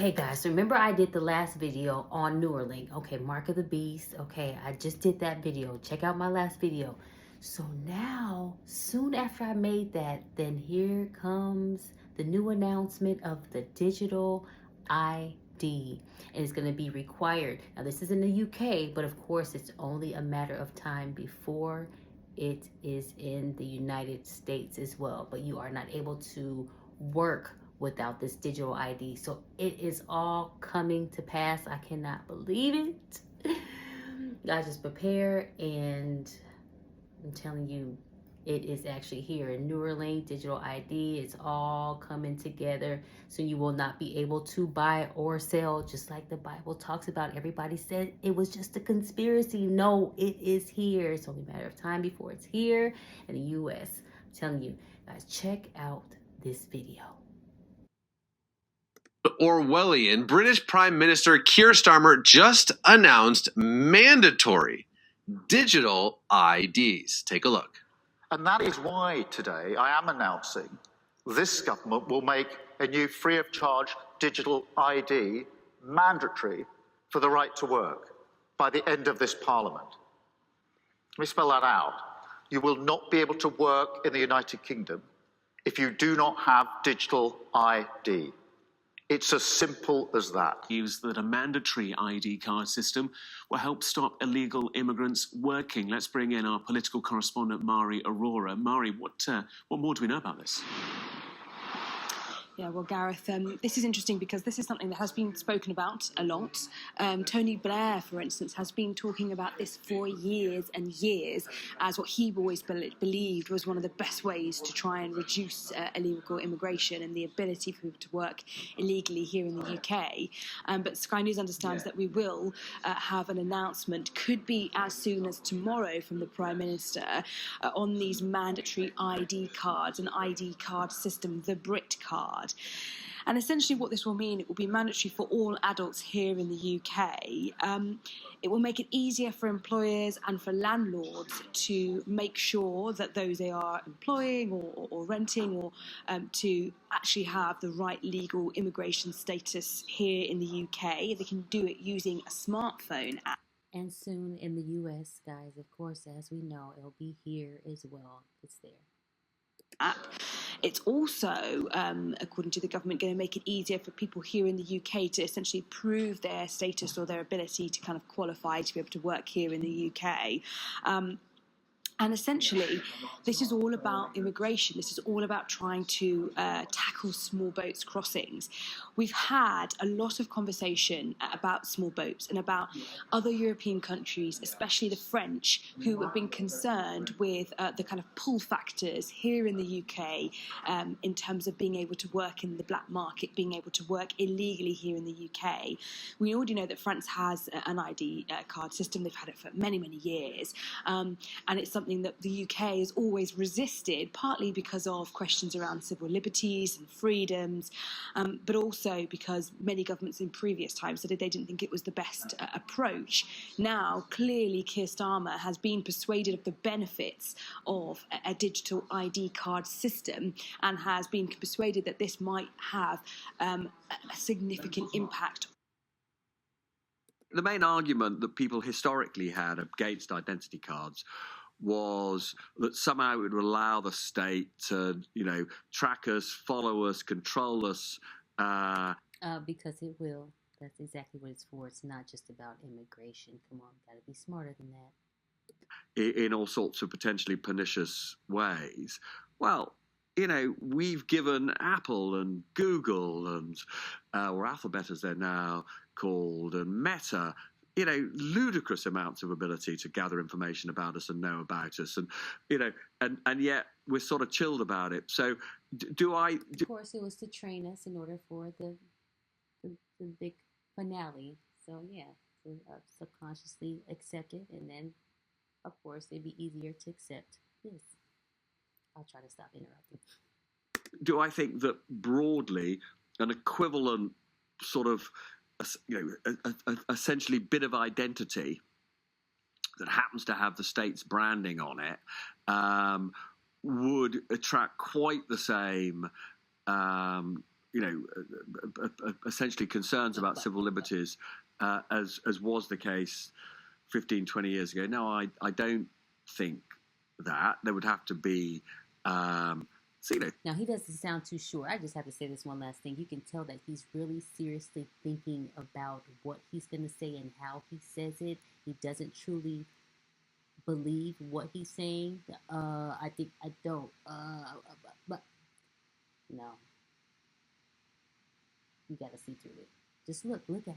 Okay, guys, remember I did the last video on Neuralink. Okay, Mark of the Beast. Okay, I just did that video. Check out my last video. So now, soon after I made that, then here comes the new announcement of the Digital ID. And it's going to be required. Now, this is in the UK, but of course, it's only a matter of time before it is in the United States as well. But you are not able to work without this digital ID. So it is all coming to pass. I cannot believe it. Guys, just prepare, and I'm telling you, it is actually here in Neuralink, digital ID. It's all coming together. So you will not be able to buy or sell, just like the Bible talks about. Everybody said it was just a conspiracy. No, it is here. It's only a matter of time before it's here in the US. I'm telling you, guys, check out this video. Orwellian, British Prime Minister Keir Starmer just announced mandatory digital IDs. Take a look. And that is why today I am announcing this government will make a new free of charge digital ID mandatory for the right to work by the end of this Parliament. Let me spell that out. You will not be able to work in the United Kingdom if you do not have digital ID. It's as simple as that. Views that a mandatory ID card system will help stop illegal immigrants working. Let's bring in our political correspondent, Mari Aurora. Mari, what more do we know about this? Yeah, well, Gareth, this is interesting because this is something that has been spoken about a lot. Tony Blair, for instance, has been talking about this for years and years as what he always believed was one of the best ways to try and reduce illegal immigration and the ability for people to work illegally here in the UK. But Sky News understands that we will have an announcement, could be as soon as tomorrow, from the Prime Minister on these mandatory ID cards, an ID card system, the Brit card. And essentially what this will mean, it will be mandatory for all adults here in the UK. It will make it easier for employers and for landlords to make sure that those they are employing or renting or to actually have the right legal immigration status here in the UK. They can do it using a smartphone app. And soon in the US, guys, of course, as we know, it'll be here as well. It's there. It's also, according to the government, going to make it easier for people here in the UK to essentially prove their status or their ability to kind of qualify to be able to work here in the UK. And essentially, this is all about immigration. This is all about trying to tackle small boats crossings. We've had a lot of conversation about small boats and about other European countries, especially the French, who have been concerned with the kind of pull factors here in the UK in terms of being able to work in the black market, being able to work illegally here in the UK. We already know that France has an ID card system. They've had it for many, many years. And it's something that the UK has always resisted, partly because of questions around civil liberties and freedoms, but also because many governments in previous times said they didn't think it was the best approach. Now, clearly, Keir Starmer has been persuaded of the benefits of a digital ID card system and has been persuaded that this might have a significant impact. The main argument that people historically had against identity cards was that somehow it would allow the state to, track us, follow us, control us. Because it will. That's exactly what it's for. It's not just about immigration. Come on, gotta be smarter than that. In all sorts of potentially pernicious ways. Well, we've given Apple and Google and, or Alphabet as they're now called, and Meta, ludicrous amounts of ability to gather information about us and know about us. And, and yet we're sort of chilled about it. So Of course, it was to train us in order for the big finale. So, yeah, to subconsciously accept it. And then, of course, it'd be easier to accept this. I'll try to stop interrupting. Do I think that broadly an equivalent sort of, essentially bit of identity that happens to have the state's branding on it would attract quite the same essentially concerns about civil liberties, as was the case 15, 20 years ago. No, I don't think that. There would have to be, Now, he doesn't sound too sure. I just have to say this one last thing. You can tell that he's really seriously thinking about what he's going to say and how he says it. He doesn't truly believe what he's saying. I think I don't. But no. You got to see through it. Just look at him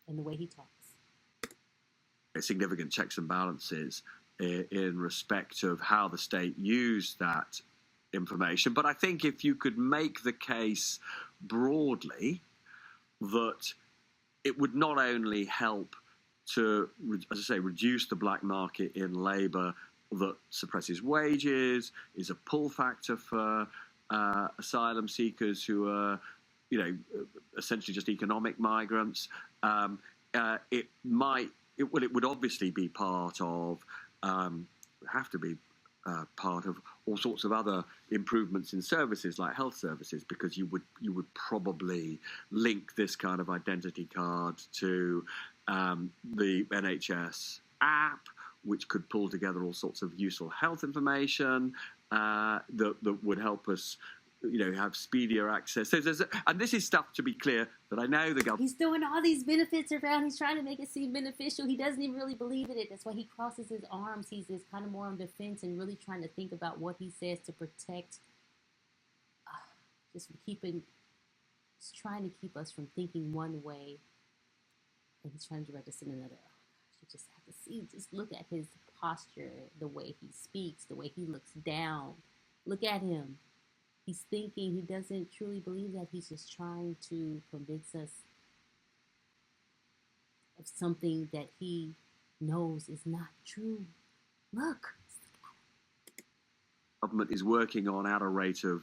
and the way he talks. Significant checks and balances in respect of how the state used that information. But I think if you could make the case broadly that it would not only help to, as I say, reduce the black market in labour that suppresses wages, is a pull factor for asylum seekers who are, essentially just economic migrants. It would obviously be part of, have to be part of all sorts of other improvements in services like health services, because you would probably link this kind of identity card to the NHS app, which could pull together all sorts of useful health information that would help us, have speedier access. So and this is stuff, to be clear, that I know the government... He's throwing all these benefits around. He's trying to make it seem beneficial. He doesn't even really believe in it. That's why he crosses his arms. He's kind of more on defense and really trying to think about what he says to protect, just trying to keep us from thinking one way, and he's trying to direct us in another. You just have to see, just look at his posture, the way he speaks, the way he looks down. Look at him. He's thinking. He doesn't truly believe that. He's just trying to convince us of something that he knows is not true. Look. Government is working on at a rate of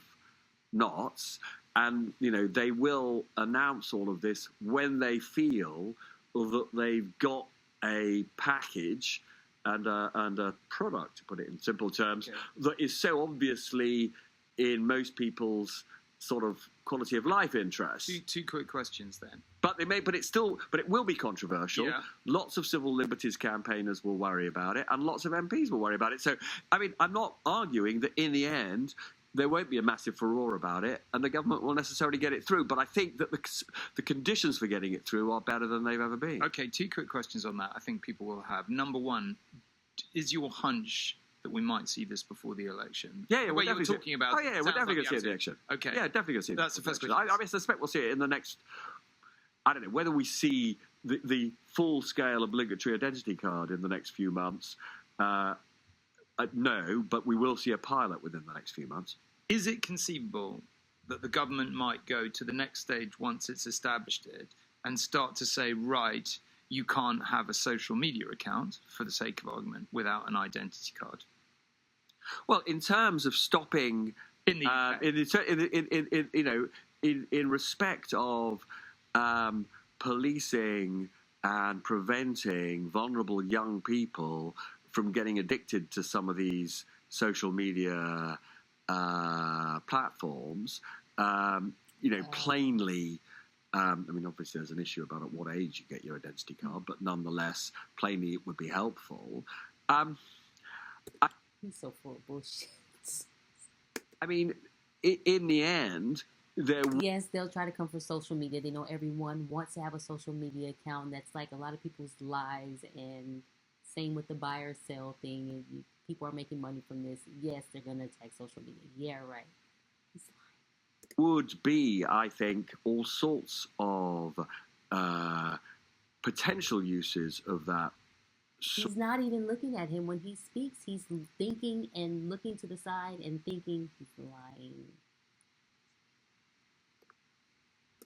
knots, and they will announce all of this when they feel that they've got a package and a product, to put it in simple terms, that is so obviously in most people's sort of quality of life interest. Two quick questions then. But it will be controversial. Yeah. Lots of civil liberties campaigners will worry about it, and lots of MPs will worry about it. So, I'm not arguing that in the end there won't be a massive furore about it, and the government will necessarily get it through. But I think that the conditions for getting it through are better than they've ever been. Okay, two quick questions on that I think people will have. Number one, is your hunch that we might see this before the election? Yeah, we're definitely talking about. Oh yeah, we're definitely going to see it in the election. Okay, yeah, definitely going to see it. That's the first question. question. I suspect we'll see it in the next. I don't know whether we see the full-scale obligatory identity card in the next few months. No, but we will see a pilot within the next few months. Is it conceivable that the government might go to the next stage once it's established it and start to say, right, you can't have a social media account, for the sake of argument, without an identity card? Well, in terms of stopping, in the UK. in respect of policing and preventing vulnerable young people from getting addicted to some of these social media platforms, plainly. Obviously there's an issue about at what age you get your identity card, but nonetheless, plainly it would be helpful. He's so full of bullshit. In the end, yes, they'll try to come for social media. They know everyone wants to have a social media account. That's like a lot of people's lives, and same with the buy or sell thing. People are making money from this. Yes, they're going to attack social media. Yeah, right. Would be, I think, all sorts of potential uses of that. He's not even looking at him when he speaks. He's thinking and looking to the side and thinking he's lying.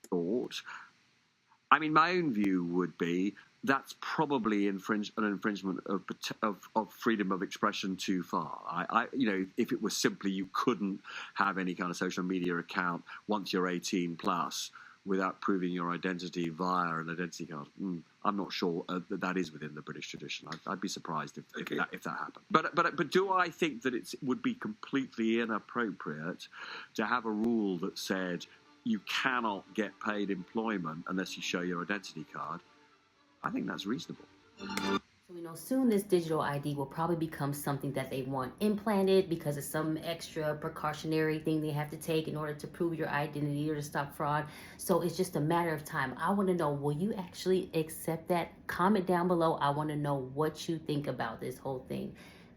Thought. My own view would be that's probably an infringement of freedom of expression too far. If it was simply you couldn't have any kind of social media account once you're 18 plus, without proving your identity via an identity card. I'm not sure that is within the British tradition. I'd be surprised if that happened. But do I think that it would be completely inappropriate to have a rule that said you cannot get paid employment unless you show your identity card? I think that's reasonable. So we know soon this digital ID will probably become something that they want implanted because it's some extra precautionary thing they have to take in order to prove your identity or to stop fraud. So it's just a matter of time. I want to know, will you actually accept that? Comment down below. I want to know what you think about this whole thing.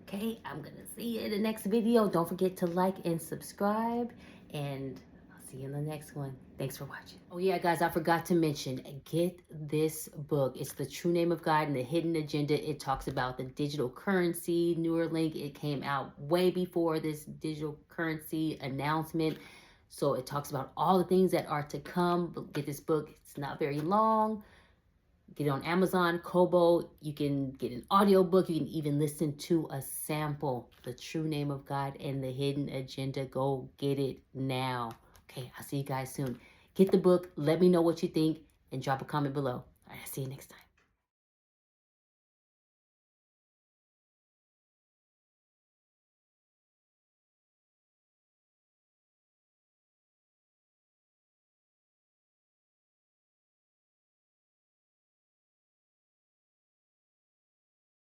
Okay, I'm going to see you in the next video. Don't forget to like and subscribe, and see you in the next one. Thanks for watching. Oh yeah, guys, I forgot to mention, get this book. It's The True Name of God and the Hidden Agenda. It talks about the digital currency, Neuralink. It came out way before this digital currency announcement. So it talks about all the things that are to come. But get this book. It's not very long. Get it on Amazon, Kobo. You can get an audiobook. You can even listen to a sample. The True Name of God and the Hidden Agenda. Go get it now. Okay, I'll see you guys soon. Get the book. Let me know what you think and drop a comment below. All right, I'll see you next time.